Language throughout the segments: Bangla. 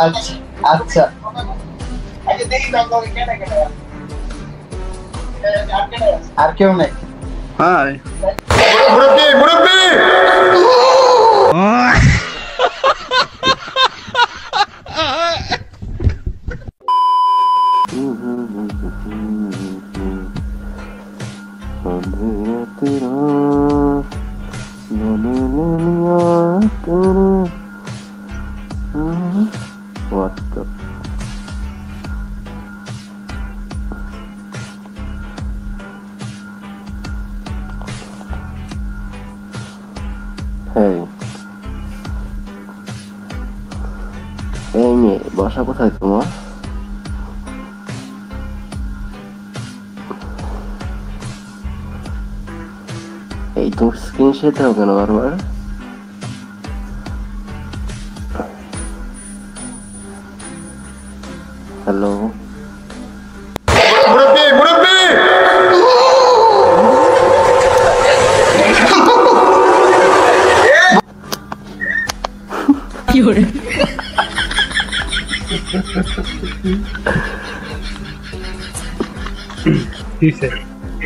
আচ্ছা আচ্ছা আর কেউ নেই হাই মুরব্বি মুরব্বি What the? Hey. এই মেয়ে বাসা কোথায় তোমার? এই তোমার স্ক্রিন শেয়ার দাও কেন বারবার? হ্যালো মুরব্বি মুরব্বি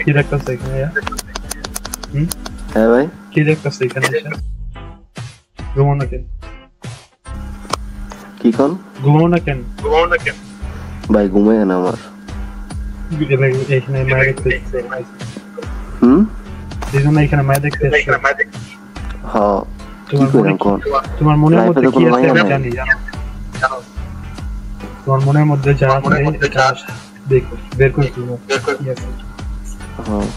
কি দেখতেছ এখানে? হ্যাঁ ভাই কি দেখতেছ এখানে? ঘুমাও না কেন? কি কোন? ঘুমাও না কেন? ভাই ঘুমায় না আমার। এখানে মায়ের দেখতে এই জন্য এখানে মায়ের দেখতে হ্যাঁ কি কইরাম কোন? তোমার মনের মধ্যে লাইফে তো কি কোনো আছে মায়া আমি নাই। জানি তোমার মনের মধ্যে যা আছে দেখো বের করে দিও কি আছে। হ্যাঁ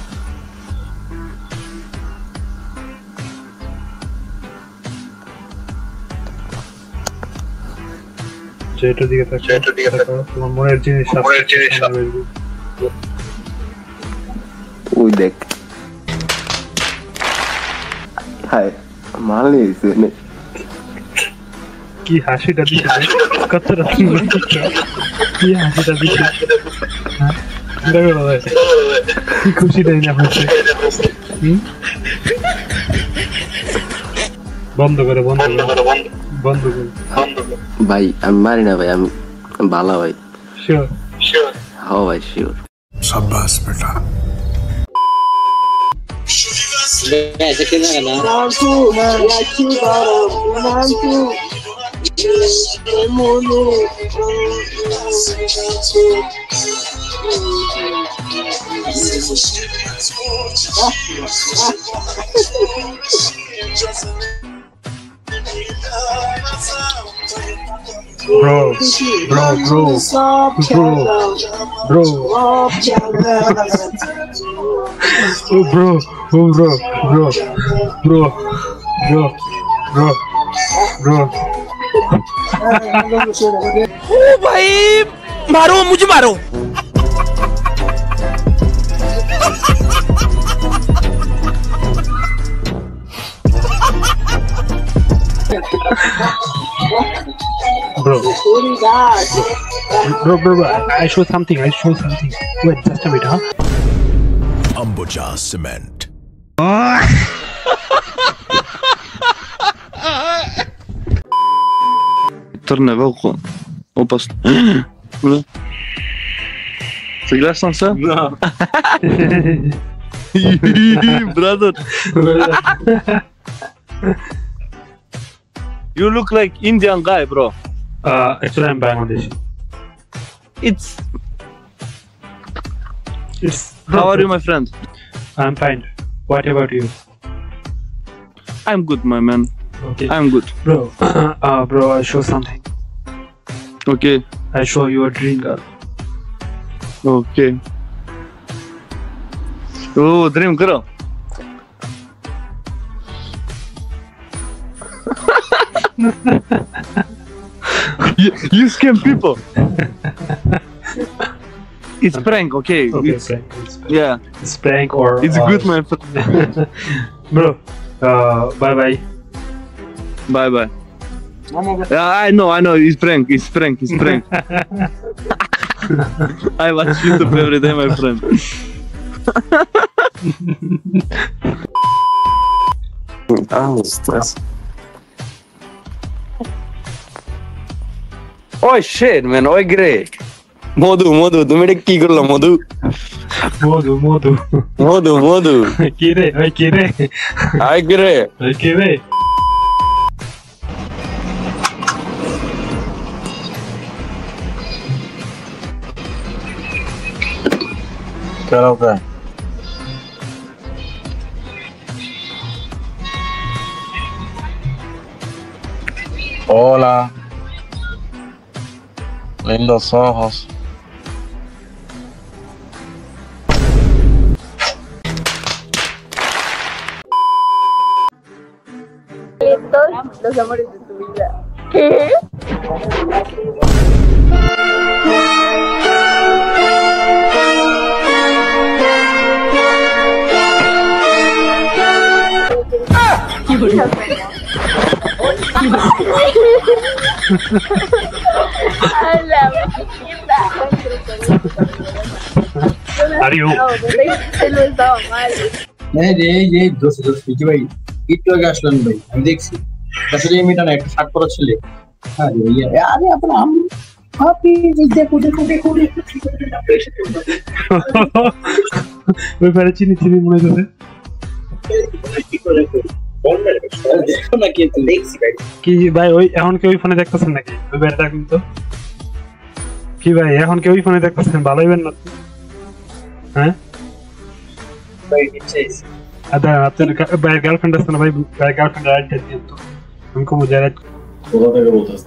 যেটার দিকে তাকাও তোমার মনের জিনিস আছে। ওই দেখ হাই মারলি নে কি হাসিটা দিছে কতটা সুন্দর কি হাসিটা দিছে দেখো ভাই কি খুশি দেয় না হচ্ছে বন্ধ করে ভাই আমি মারি না ভাই আমি ভালো ভাই শিওর হ্যাঁ ভাই শিওর शाबाश बेटा bro ओ भाई मारो मुझे मारो bro I show something wait just a minute Ambuja Cement Torna Velko. Opasno. Согласен sam? no Brother. You look like Indian guy, bro. actually I'm Bangladeshi. It's How are you, my friend? I'm fine. What about you? I'm good, my man. Okay. I'm good. Bro, I show something. Okay. I show you a dream girl. Okay. Oh, dream girl. you scam people. It's prank, okay? Okay, It's, prank. yeah. It's prank or It's good, my friend. bro. Bye bye. Bye bye. I know. It's prank. I watch YouTube every day, my friend. ওই শিট ম্যান, ওই গ্রে মধু মধু, তুমি এটা কি করলো মধু? মধু মধু মধু মধু কে রে ওই কে রে আই গ্রে ওই কে রে Chalo, okay. Hola. Lindos ojos. Los amores de tu vida. ¿Qué? Ariu. Él no estaba mal. এই দোষ কি ভাই একটু আগে আসলেন ভাই আমি দেখছি আসলে এই মেয়েটা না একটা শাক করা ছেলে আরে আপনার আপনি দেখো দেখো দেখো ওই পারে চিনি চিনি মনে করে কি ভাই ওই এখন কি ওই ফোনে দেখতেছেন নাকি ওই বাইরে থাকুন তো কি ভাই এখন কি ওই ফোনে দেখতেছেন ভালো হইবেন না হ্যাঁ আদা আপনার ভাই গার্লফ্রেন্ড আছে না ভাই ভাই গার্লফ্রেন্ড রাইট দিন তো हमको मुझे राइट কোথা থেকে বলতেছ?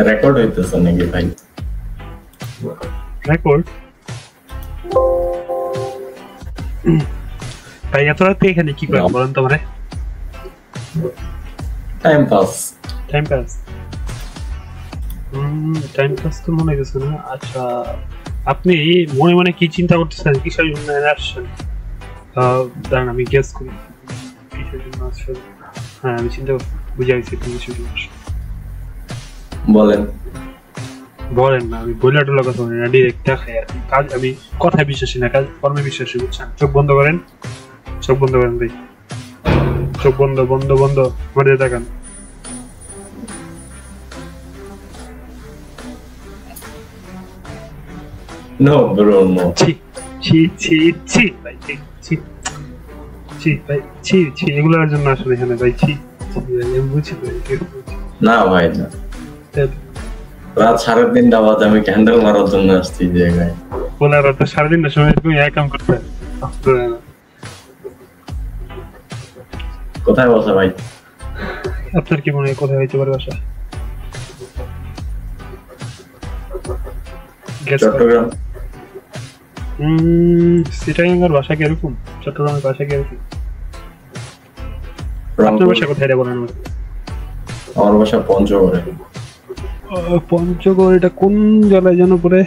রেকর্ড হইতেছে নাকি ভাই? রেকর্ড ভাই এত রাতে এখানে কি করেন বলেন তো আমারে time pass. Time pass time pass তো মনে হইতেছে না আচ্ছা আপনি মনে মনে কি চিন্তা করতেছেন কিসের জন্য আসছেন দাঁড়ান আমি গেস করি কিসের জন্য আসছেন হ্যাঁ আমি চিন্তা বুঝাইছি তুমি কিসের জন্য আসছেন বলেন বলেন না আমি বইলা টোলা কথা বলি না ডিরেক্ট দেখাই আর কি কাজ আমি কথায় বিশ্বাসী না কাজ কর্মে বিশ্বাসী বুঝছেন চোখ বন্ধ করেন চোখ বন্ধ করেন ভাই চোখ বন্ধ বন্ধ বন্ধ আমার দিকে তাকান নো ব্রো নো। ছি ছি ছি ছি ভাই ছি ছি ছি ভাই ছি ছি এগুলোর জন্য আসলে এখানে ভাই ছি আমি বুঝছি ভাই না ভাই না, রাত 3:30টা বাজে আমি ক্যান্ডেল মারার জন্য আসছি এই জায়গায়। বলার রাত 3:30টার সময় তুমি এক কাম করতে কোথায় বসে ভাই? আপনার কি মনে হয় কোথায় হইতে পারে বাসা চট্টগ্রাম। সিটাগাঙ্গার বাসা কিরকম চট্টগ্রামের বাসা কিরকম আপনার বাসা কোথায় রে বলেন আমার বাসা পঞ্চগড়ে। পঞ্চগড় এটা কোন জেলায় যেন পড়ে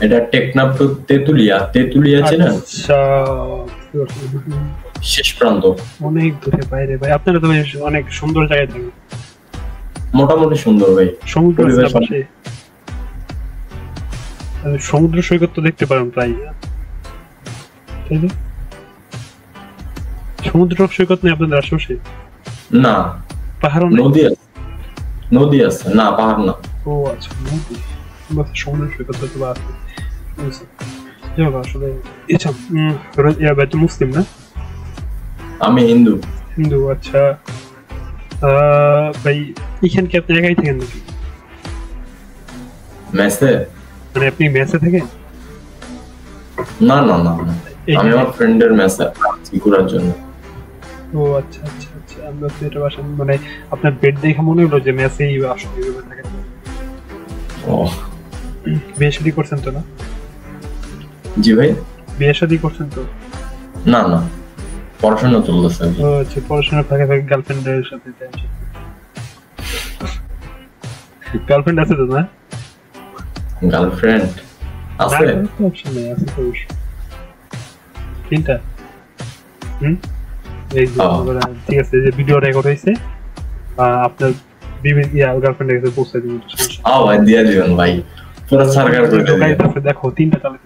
এটা টেকনাফ টু তেতুলিয়া, তেতুলিয়া আছে না আচ্ছা শেষ প্রান্ত। অনেক দূরে বাইরে ভাই আপনারা তো অনেক সুন্দর জায়গায় থাকেন মোটামুটি সুন্দর ভাই, সমুদ্র পাশে সমুদ্র সৈকত তো দেখতে পারেন প্রায় তাই না সমুদ্র সৈকত নেই আপনাদের আশেপাশে না পাহাড় নদী আছে, নদী আছে না পাহাড় না। ও আচ্ছা নদী বাস সমুদ্র সৈকত তো বা আছে আসলে আচ্ছা ভাই তো মুসলিম না? আমি হিন্দু। হিন্দু আচ্ছা ভাই এখানে কি আপনি একাই থাকেন নাকি মেসে? মানে আপনি মেসে থাকেন? না না না না, আমি আমার ফ্রেন্ডের মেসে আছি ঘোরার জন্য। ও আচ্ছা আচ্ছা আচ্ছা আমরা তো এটা বাসা মানে আপনার বেড দেখে মনে হলো যে মেসেই আসলে থাকেন। ও বিয়ে শাদী করছেন তো না? জি ভাই বিয়ে শাদী করছেন তো? না না পড়াশোনা চলতেছে। ও আচ্ছা পড়াশোনার ফাঁকে ফাঁকে গার্লফ্রেন্ডের সাথে গার্লফ্রেন্ড আছে তো না? গার্লফ্রেন্ড আছে অপশন নেই আছে তো তিনটা এই ঠিক আছে যে ভিডিও রেকর্ড হয়েছে আপনার গার্লফ্রেন্ডের কাছে পৌঁছে দিন ভাই দিয়ে দিবেন ভাই পুরো সরকার করে দেখো তিনটা তাহলে